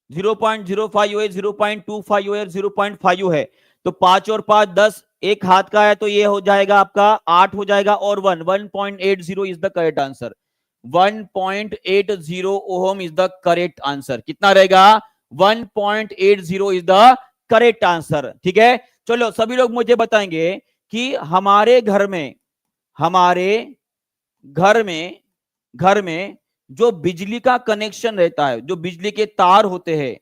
0.05 है, 0.25 है, 0.5 है, तो 5 और 5 10, एक हाथ का है तो ये हो जाएगा आपका 8 हो जाएगा, और 1.80 is the correct answer. 1.80 ohm is the correct answer. कितना रहेगा? 1.80 इज द करेक्ट आंसर। ठीक है, चलो सभी लोग मुझे बताएंगे कि हमारे घर में घर में जो बिजली का कनेक्शन रहता है, जो बिजली के तार होते हैं,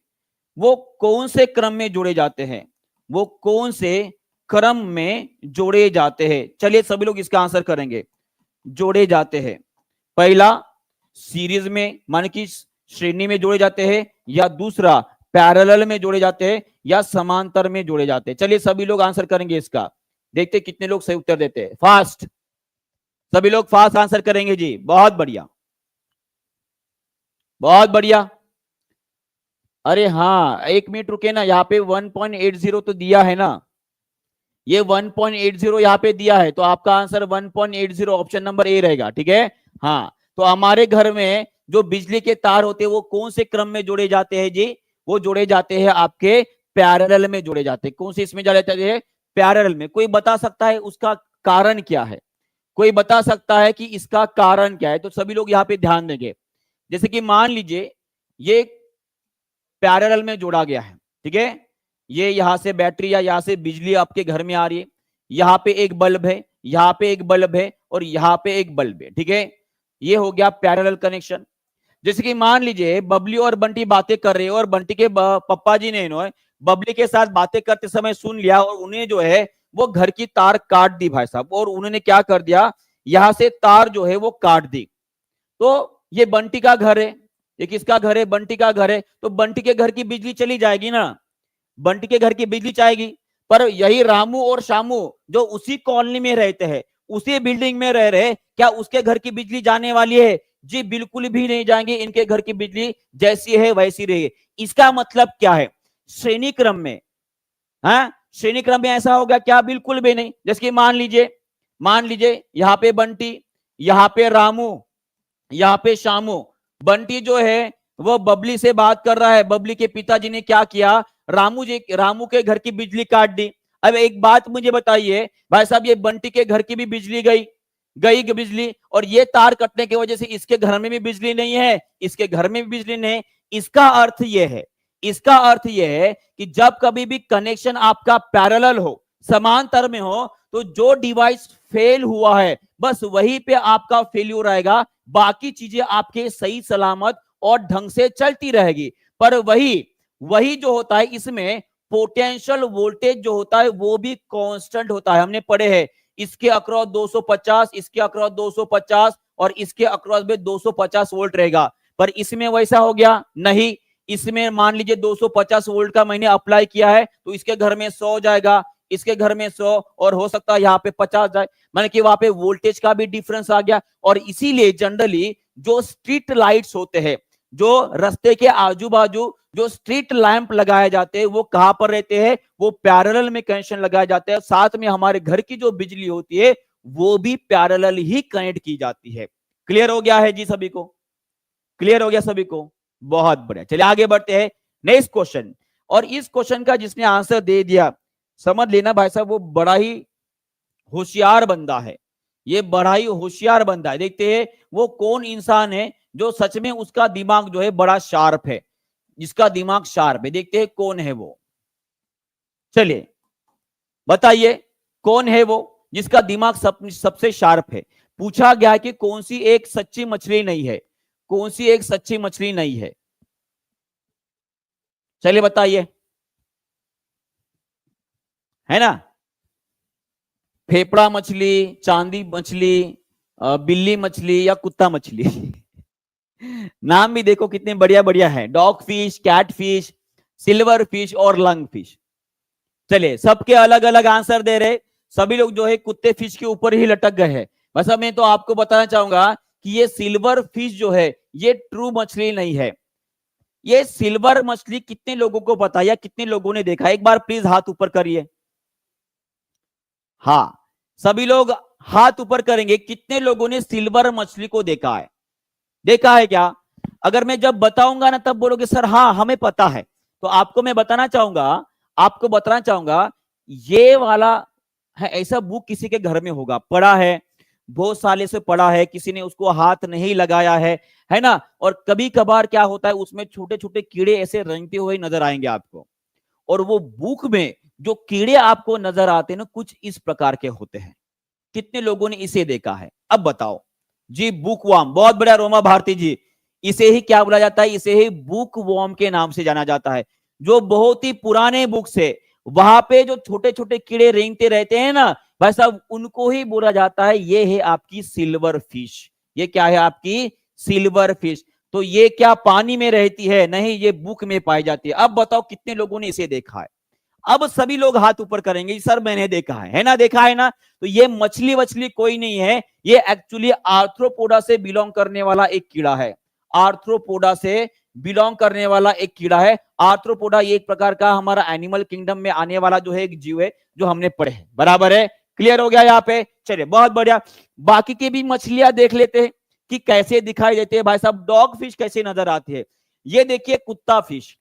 वो कौन से क्रम में जोड़े जाते हैं? वो कौन से क्रम में जोड़े जाते हैं? चलिए सभी लोग इसका आंसर करेंगे। जोड़े जाते हैं, पहला सीरीज में मान की श्रेणी में जोड़े जाते हैं, या दूसरा पैरेलल में जोड़े जाते हैं, या समांतर में जोड़े जाते हैं। चलिए सभी लोग आंसर करेंगे इसका, देखते कितने लोग सही उत्तर देते हैं। फास्ट, सभी लोग फास्ट आंसर करेंगे जी। बहुत बढ़िया, बहुत बढ़िया। अरे हाँ, 1 मिनट रुके ना, यहाँ पे 1.80 तो दिया है ना, ये 1.80 यहाँ पे दिया है, तो आपका आंसर 1.80 ऑप्शन नंबर ए रहेगा। ठीक है, हाँ। तो हमारे घर में जो बिजली के तार होते हैं वो कौन से क्रम में जोड़े जाते हैं जी? वो जोड़े जाते हैं आपके पैरेलल में जोड़े जाते हैं। कौन से इसमें जोड़े जाते हैं? पैरेलल में। कोई बता सकता है उसका कारण क्या है? कोई बता सकता है कि इसका कारण क्या है? तो सभी लोग यहाँ पे ध्यान देंगे। जैसे कि मान लीजिए ये पैरेलल में जोड़ा गया है, ठीक है, ये यहां से बैटरी या यहां से बिजली आपके घर में आ रही है, यहां पे एक बल्ब है, यहां पे एक बल्ब है, और यहां पे एक बल्ब है। ठीक है, ये हो गया पैरेलल कनेक्शन। जैसे कि मान लीजिए बबली और बंटी बातें कर रहे हो, और बंटी के पप्पा जी ने बबली के साथ बातें करते समय सुन लिया, और उन्हें जो है वो घर की तार काट दी भाई साहब, और उन्होंने क्या कर दिया, यहां से तार जो है वो काट दी। तो ये बंटी का घर है, ये किसका घर है? बंटी का घर है। तो बंटी के घर की बिजली चली जाएगी ना, बंटी के घर की बिजली जाएगी। पर यही रामू और शामू जो उसी कॉलोनी में रहते हैं, उसी बिल्डिंग में रह रहे, क्या उसके घर की बिजली जाने वाली है? जी बिल्कुल भी नहीं जाएंगे। इनके घर की बिजली जैसी है वैसी रहेगी। इसका मतलब क्या है? श्रेणी क्रम में, हाँ, श्रेणी क्रम में ऐसा होगा क्या? बिल्कुल भी नहीं। जैसे कि मान लीजिए यहाँ पे बंटी, यहाँ पे रामू, यहाँ पे शामू। बंटी जो है वो बबली से बात कर रहा है, बबली के पिताजी ने क्या किया, रामू के घर की बिजली काट दी। अब एक बात मुझे बताइए भाई साहब, ये बंटी के घर की भी बिजली गई बिजली, और ये तार कटने की वजह से इसके घर में भी बिजली नहीं है, इसके घर में भी बिजली नहीं है। इसका अर्थ यह है कि जब कभी भी कनेक्शन आपका पैरेलल हो, समांतर में हो, तो जो डिवाइस फेल हुआ है बस वहीं पे आपका फेल्यूर आएगा, बाकी चीजें आपके सही सलामत और ढंग से चलती रहेगी। पर वही जो होता है, इसमें पोटेंशियल वोल्टेज जो होता है वो भी कांस्टेंट होता है। हमने पढ़े हैं, इसके अक्रॉस 250, इसके अक्रॉस 250, और इसके अक्रॉस में 250 वोल्ट रहेगा। पर इसमें वैसा हो गया नहीं। इसमें मान लीजिए 250 वोल्ट का मैंने अप्लाई किया है, तो इसके घर में 100 जाएगा, इसके घर में 100, और हो सकता है यहाँ पे 50 जाए, माने कि वहां पे वोल्टेज का भी डिफरेंस आ गया। और इसीलिए जनरली जो स्ट्रीट लाइट्स होते हैं, जो रास्ते के आजू बाजू जो स्ट्रीट लैंप लगाए जाते हैं, वो कहां पर रहते हैं? वो पैरेलल में कनेक्शन लगाए जाते हैं। साथ में हमारे घर की जो बिजली होती है वो भी पैरेलल ही कनेक्ट की जाती है। क्लियर हो गया है जी सभी को? क्लियर हो गया सभी को? बहुत बढ़िया। चलिए आगे बढ़ते हैं नेक्स्ट क्वेश्चन। और इस क्वेश्चन का जिसने आंसर दे दिया, समझ लेना भाई साहब वो बड़ा ही होशियार बंदा है, ये बड़ा ही होशियार बंदा है। देखते हैं वो कौन इंसान है जो सच में उसका दिमाग जो है बड़ा शार्प है, जिसका दिमाग शार्प है। देखते हैं कौन है वो। चलिए बताइए कौन है वो जिसका दिमाग सबसे शार्प है। पूछा गया है कि कौन सी एक सच्ची मछली नहीं है, कौन सी एक सच्ची मछली नहीं है? चलिए बताइए, है ना? फेफड़ा मछली, चांदी मछली, बिल्ली मछली, या कुत्ता मछली? नाम भी देखो कितने बढ़िया बढ़िया है, dog fish, cat fish, silver fish और लंग फिश। चलिए सबके अलग अलग आंसर दे रहे, सभी लोग जो है कुत्ते फिश के ऊपर ही लटक गए हैं। बस अब मैं तो आपको बताना चाहूंगा कि ये सिल्वर फिश जो है ये ट्रू मछली नहीं है। ये सिल्वर मछली कितने लोगों को पता है या कितने लोगों ने देखा? एक बार प्लीज हाथ ऊपर करिए। हाँ, सभी लोग हाथ ऊपर करेंगे। कितने लोगों ने सिल्वर मछली को देखा है? देखा है क्या? अगर मैं जब बताऊंगा ना तब बोलोगे सर हाँ हमें पता है। तो आपको मैं बताना चाहूंगा, ये वाला है, ऐसा बुक किसी के घर में होगा, पड़ा है, बहुत साले से पड़ा है, किसी ने उसको हाथ नहीं लगाया है ना। और कभी कभार क्या होता है, उसमें छोटे छोटे कीड़े ऐसे रेंगते हुए नजर आएंगे आपको। और वो बुक में जो कीड़े आपको नजर आते हैं ना, कुछ इस प्रकार के होते हैं। कितने लोगों ने इसे देखा है? अब बताओ जी। बुक वॉर्म, बहुत बढ़िया रोमा भारती जी। इसे ही क्या बोला जाता है? इसे ही बुक वॉर्म के नाम से जाना जाता है। जो बहुत ही पुराने बुक से वहां पे जो छोटे छोटे कीड़े रेंगते रहते हैं ना भाई साहब, उनको ही बोला जाता है ये है आपकी सिल्वर फिश। ये क्या है? आपकी सिल्वर फिश। तो ये क्या पानी में रहती है? नहीं, ये बुक में पाई जाती है। अब बताओ कितने लोगों ने इसे देखा है? अब सभी लोग हाथ ऊपर करेंगे, सर मैंने देखा है ना, देखा है ना। तो ये मछली वछली कोई नहीं है, ये एक्चुअली आर्थ्रोपोडा से बिलोंग करने वाला एक कीड़ा है। आर्थ्रोपोडा से बिलोंग करने वाला एक कीड़ा है। आर्थ्रोपोडा ये एक प्रकार का हमारा एनिमल किंगडम में आने वाला जो है एक जीव है, जो हमने पढ़े हैं। बराबर है? क्लियर हो गया यहाँ पे? चलिए बहुत बढ़िया। बाकी की भी मछलियां देख लेते हैं कि कैसे दिखाई देते हैं भाई साहब। डॉग फिश कैसे नजर आती है? ये देखिए कुत्ता फिश,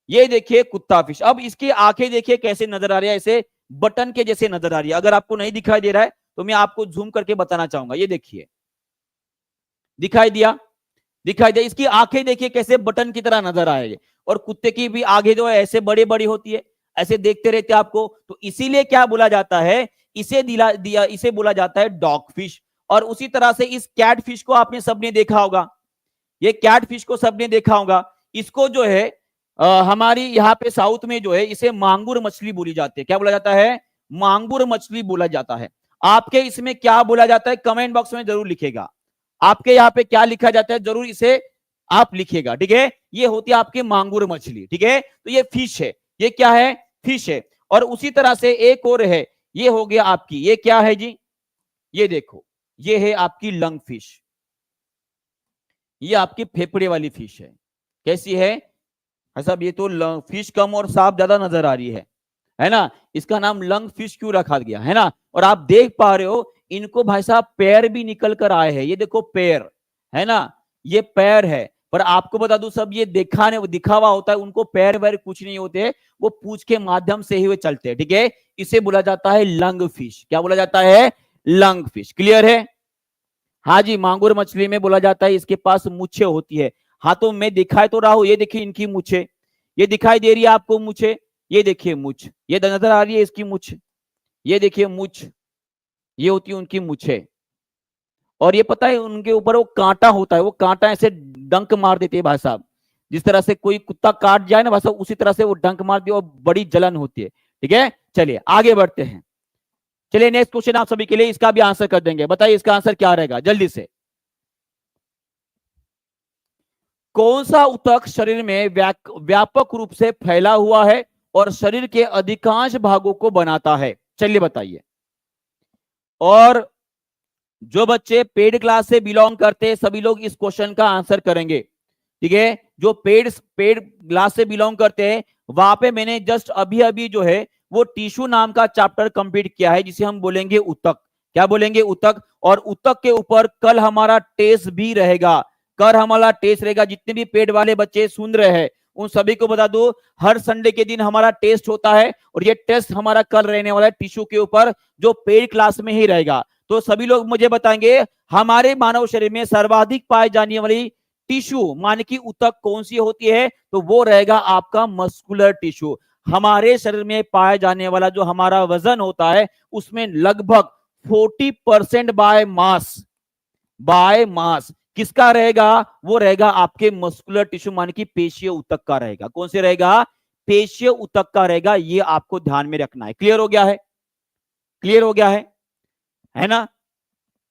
ये देखिए कुत्ता फिश। अब इसकी आंखें देखिए कैसे नजर आ रही है, ऐसे बटन के जैसे नजर आ रही है। अगर आपको नहीं दिखाई दे रहा है तो मैं आपको जूम करके बताना चाहूंगा। ये देखिए, दिखाई दिया? दिखाई दिया। इसकी आंखें देखिए कैसे बटन की तरह नजर आएगी। और कुत्ते की भी आगे जो है ऐसे बड़ी बड़ी होती है, ऐसे देखते रहते आपको। तो इसीलिए क्या बोला जाता है, इसे बोला जाता है डॉग फिश। और उसी तरह से इस कैट फिश को आपने सबने देखा होगा। ये कैट फिश को सबने देखा होगा। इसको जो है हमारी यहाँ पे साउथ में जो है इसे मांगुर मछली बोली जाती है। क्या बोला जाता है? मांगुर मछली बोला जाता है। आपके इसमें क्या बोला जाता है कमेंट बॉक्स में जरूर लिखेगा। आपके यहाँ पे क्या लिखा जाता है जरूर इसे आप लिखेगा, ठीक है। ये होती है आपकी मांगुर मछली, ठीक है। तो ये फिश है, ये क्या है? फिश है। और उसी तरह से एक और है, ये हो गया आपकी, ये क्या है जी? ये देखो, ये है आपकी लंग फिश। ये आपकी फेफड़े वाली फिश है। कैसी है साहब? ये तो फिश कम और सांप ज्यादा नजर आ रही है ना। इसका नाम लंग फिश क्यों रखा गया है ना। और आप देख पा रहे हो इनको भाई साहब पैर भी निकल कर आए हैं। ये देखो पैर है ना, ये पैर है। पर आपको बता दूं सब ये दिखावा होता है। उनको पैर वैर कुछ नहीं होते, वो पूंछ के माध्यम से ही वे चलते हैं, ठीक है। इसे बोला जाता है लंग फिश। क्या बोला जाता है? Lung fish. क्लियर है? हाँ जी, मांगुर मछली में बोला जाता है इसके पास मूछें होती है। हाँ तो मैं दिखाई तो रहा हूं, ये देखिए इनकी मूछें, ये दिखाई दे रही है आपको मूछें? ये देखिए मूछ, ये नजर आ रही है इसकी मूछ। ये देखिए मूछ, ये होती है उनकी मूछें। और ये पता है उनके ऊपर वो कांटा होता है, वो कांटा ऐसे डंक मार देते हैं भाई साहब। जिस तरह से कोई कुत्ता काट जाए ना भाई साहब, उसी तरह से वो डंक मार दिया और बड़ी जलन होती है, ठीक है। चलिए आगे बढ़ते हैं। चलिए नेक्स्ट क्वेश्चन आप सभी के लिए, इसका भी आंसर कर देंगे। बताइए इसका आंसर क्या रहेगा जल्दी से। कौन सा ऊतक शरीर में व्यापक रूप से फैला हुआ है और शरीर के अधिकांश भागों को बनाता है? चलिए बताइए। और जो बच्चे पेड क्लास से बिलोंग करते हैं सभी लोग इस क्वेश्चन का आंसर करेंगे, ठीक है। जो पेड क्लास से बिलोंग करते हैं वहां पे मैंने जस्ट अभी अभी जो है वो टिश्यू नाम का चैप्टर कंप्लीट किया है, जिसे हम बोलेंगे ऊतक। क्या बोलेंगे? ऊतक। और ऊतक के ऊपर कल हमारा टेस्ट भी रहेगा। कल हमारा टेस्ट रहेगा। जितने भी पेड वाले बच्चे सुन रहे हैं उन सभी को बता दो, हर संडे के दिन हमारा टेस्ट होता है। और ये टेस्ट हमारा कल रहने वाला है टिश्यू के ऊपर, जो पेड क्लास में ही रहेगा। तो सभी लोग मुझे बताएंगे हमारे मानव शरीर में सर्वाधिक पाई जाने वाली टिश्यू मान की ऊतक कौन सी होती है? तो वो रहेगा आपका मस्कुलर टिश्यू। हमारे शरीर में पाया जाने वाला जो हमारा वजन होता है उसमें लगभग 40% बाय मास किसका रहेगा? वो रहेगा आपके मस्कुलर टिश्यू मान की पेशीय ऊतक का रहेगा। कौन से रहेगा? पेशीय ऊतक का रहेगा। ये आपको ध्यान में रखना है। क्लियर हो गया है? क्लियर हो गया है ना?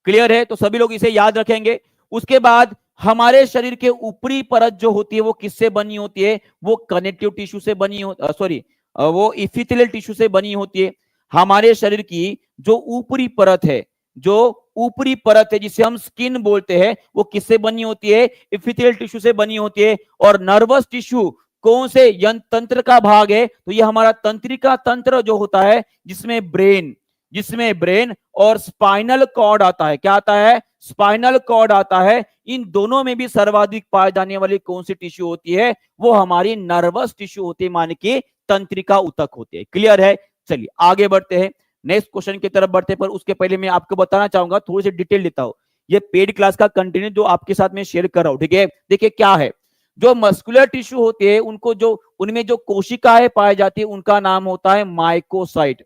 क्लियर है? तो सभी लोग इसे याद रखेंगे। उसके बाद हमारे शरीर के ऊपरी परत जो होती है वो किससे बनी होती है? वो कनेक्टिव टिश्यू से बनी वो इपिथेलियल टिश्यू से बनी होती है। हमारे शरीर की जो ऊपरी परत है, जो ऊपरी परत है जिसे हम स्किन बोलते हैं, वो किससे बनी होती है? इपिथेलियल टिश्यू से बनी होती है। और नर्वस टिश्यू कौन से तंत्र का भाग है? तो ये हमारा तंत्रिका तंत्र जो होता है, जिसमें ब्रेन और स्पाइनल कॉर्ड आता है। क्या आता है? स्पाइनल कॉर्ड आता है। इन दोनों में भी सर्वाधिक पाए जाने वाली कौन सी टिश्यू होती है? वो हमारी नर्वस टिश्यू होती है, माने कि तंत्रिका ऊतक होती है। क्लियर है? चलिए आगे बढ़ते हैं। नेक्स्ट क्वेश्चन की तरफ बढ़ते, पर उसके पहले मैं आपको बताना चाहूंगा, थोड़ी सी डिटेल देता हूं। ये पेड क्लास का कंटेंट जो आपके साथ में शेयर कर रहा हूं, ठीक है। देखिए क्या है, जो मस्कुलर टिश्यू होते हैं उनको जो उनमें जो कोशिकाएं पाई जाती है उनका नाम होता है माइकोसाइट।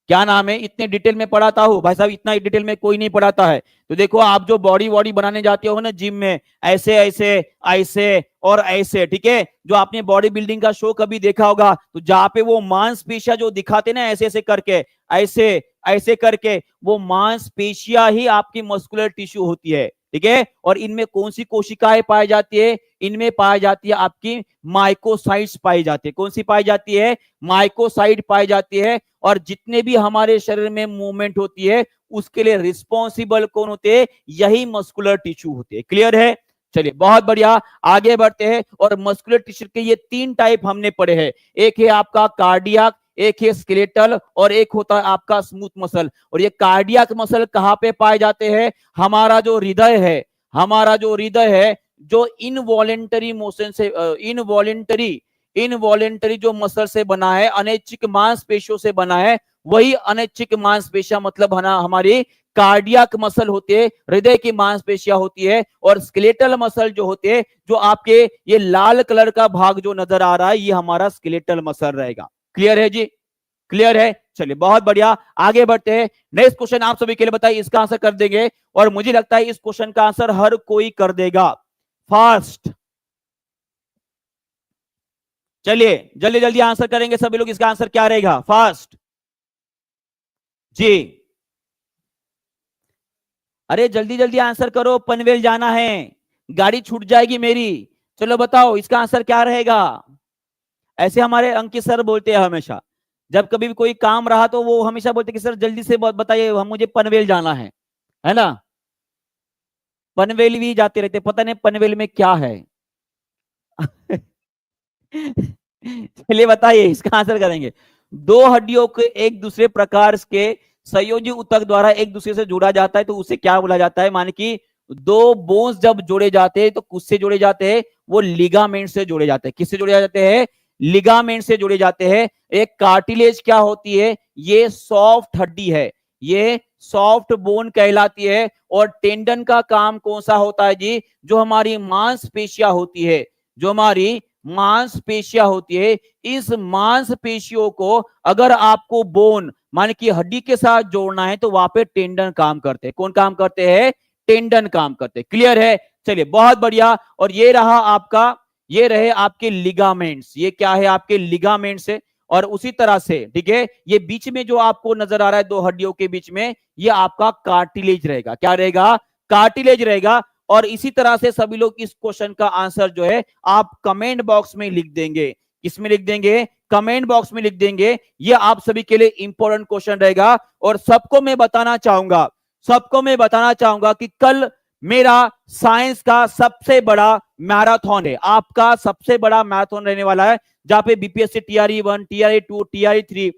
क्या नाम है? इतने डिटेल में पढ़ाता हूं भाई साहब, इतना डिटेल में कोई नहीं पढ़ाता है। तो देखो आप जो बॉडी वॉडी बनाने जाते हो ना जिम में, ऐसे ऐसे ऐसे और ऐसे, ठीक है। जो आपने बॉडी बिल्डिंग का शो कभी देखा होगा, तो जहां पे वो मांसपेशियां जो दिखाते ना ऐसे ऐसे करके, ऐसे ऐसे करके, वो मांसपेशियां ही आपकी मस्कुलर टिश्यू होती है, ठीक है। और इनमें कौन सी कोशिकाएं पाई जाती है? इनमें पाई जाती है आपकी माइकोसाइट्स पाई जाती है। कौन सी पाई जाती है? माइकोसाइट पाई जाती है। और जितने भी हमारे शरीर में मूवमेंट होती है उसके लिए रिस्पॉन्सिबल कौन होते हैं? यही मस्कुलर टिश्यू होते हैं। क्लियर है? चलिए बहुत बढ़िया, आगे बढ़ते हैं। और मस्कुलर टिश्यू के ये 3 टाइप हमने पढ़े हैं। एक है आपका कार्डियक, एक है स्केलेटल, और एक होता है आपका स्मूथ मसल। और ये कार्डियक मसल कहां पे पाए जाते हैं? हमारा जो हृदय है, हमारा जो हृदय है, जो इनवॉलेंटरी मोशन से इनवॉलेंटरी जो मसल से बना है, अनैच्छिक मांसपेशियों से बना है, वही अनैच्छिक मांसपेशियां मतलब है ना हमारी कार्डियक मसल होते हैं, हृदय की मांसपेशियां होती है। और स्केलेटल मसल जो होते हैं, जो आपके ये लाल कलर का भाग जो नजर आ रहा है, ये हमारा स्केलेटल मसल रहेगा। क्लियर है जी? क्लियर है? चलिए बहुत बढ़िया, आगे बढ़ते हैं। नेक्स्ट क्वेश्चन आप सभी के लिए बताइए, इसका आंसर कर देंगे, और मुझे लगता है इस क्वेश्चन का आंसर हर कोई कर देगा। फास्ट, चलिए जल्दी जल्दी आंसर करेंगे सभी लोग। इसका आंसर क्या रहेगा? फास्ट जी। अरे जल्दी जल्दी आंसर करो, पनवेल जाना है, गाड़ी छूट जाएगी मेरी। चलो बताओ इसका आंसर क्या रहेगा? ऐसे हमारे अंकित सर बोलते हैं हमेशा, जब कभी भी कोई काम रहा तो वो हमेशा बोलते कि सर जल्दी से बताइए, हम मुझे पनवेल जाना है ना। पनवेल भी जाते रहते, पता नहीं पनवेल में क्या है। चलिए बताइए, इसका आंसर करेंगे। दो हड्डियों के एक दूसरे प्रकार के संयोजी ऊतक द्वारा एक दूसरे से जोड़ा जाता है, तो उसे क्या बोला जाता है? माने कि दो बोन्स जब जोड़े जाते हैं तो किससे जोड़े जाते हैं? वो लिगामेंट से जोड़े जाते हैं। किससे जोड़े जाते हैं? लिगामेंट से जोड़े जाते हैं। एक कार्टिलेज क्या होती है? ये सॉफ्ट हड्डी है, ये सॉफ्ट बोन कहलाती है। और टेंडन का काम कौन सा होता है जी? जो हमारी मांसपेशियां होती है, जो हमारी मांसपेशियां होती है, इस मांसपेशियों को अगर आपको बोन माने कि हड्डी के साथ जोड़ना है तो वहां पे टेंडन काम करते हैं। कौन काम करते हैं? टेंडन काम करते हैं। क्लियर है? चलिए बहुत बढ़िया। और ये रहा आपका, ये रहे आपके लिगामेंट्स। ये क्या है? आपके लिगामेंट्स है। और उसी तरह से ठीक है, ये बीच में जो आपको नजर आ रहा है दो हड्डियों के बीच में, ये आपका कार्टिलेज रहेगा। क्या रहेगा? कार्टिलेज रहेगा। और इसी तरह से सभी लोग इस क्वेश्चन का आंसर जो है आप कमेंट बॉक्स में लिख देंगे। किसमें लिख देंगे? कमेंट बॉक्स में लिख देंगे। ये आप सभी के लिए इंपॉर्टेंट क्वेश्चन रहेगा। और सबको मैं बताना चाहूंगा, सबको मैं बताना चाहूंगा कि कल मेरा साइंस का सबसे बड़ा मैराथन है। आपका सबसे बड़ा मैराथन रहने वाला है, जहां पे बीपीएससी टीआरई 1, टीआरई 2, टीआरई 3,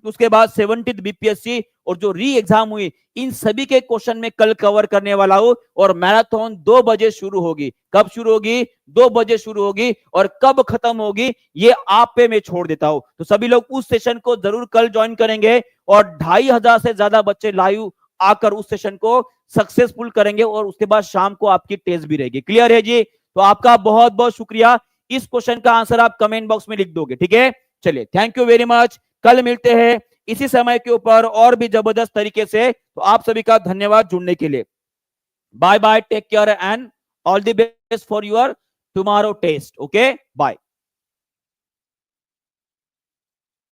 उसके बाद 70th बीपीएससी और जो री एग्जाम हुई, इन सभी के क्वेश्चन में कल कवर करने वाला हूं। और मैराथन 2 बजे शुरू होगी। कब शुरू होगी? 2 बजे शुरू होगी। और कब खत्म होगी ये आप पे मैं छोड़ देता हूं। तो सभी लोग उस सेशन को जरूर कल ज्वाइन करेंगे, और 2500 से ज्यादा बच्चे लाइव आकर उस सेशन को सक्सेसफुल करेंगे। और उसके बाद शाम को आपकी टेस्ट भी रहेगी। क्लियर है जी? तो आपका बहुत बहुत शुक्रिया। इस क्वेश्चन का आंसर आप कमेंट बॉक्स में लिख दोगे, ठीक है। चलिए थैंक यू वेरी मच। कल मिलते हैं इसी समय के ऊपर और भी जबरदस्त तरीके से। तो आप सभी का धन्यवाद जुड़ने के लिए। Bye bye, take care and all the best for your tomorrow test. Okay bye.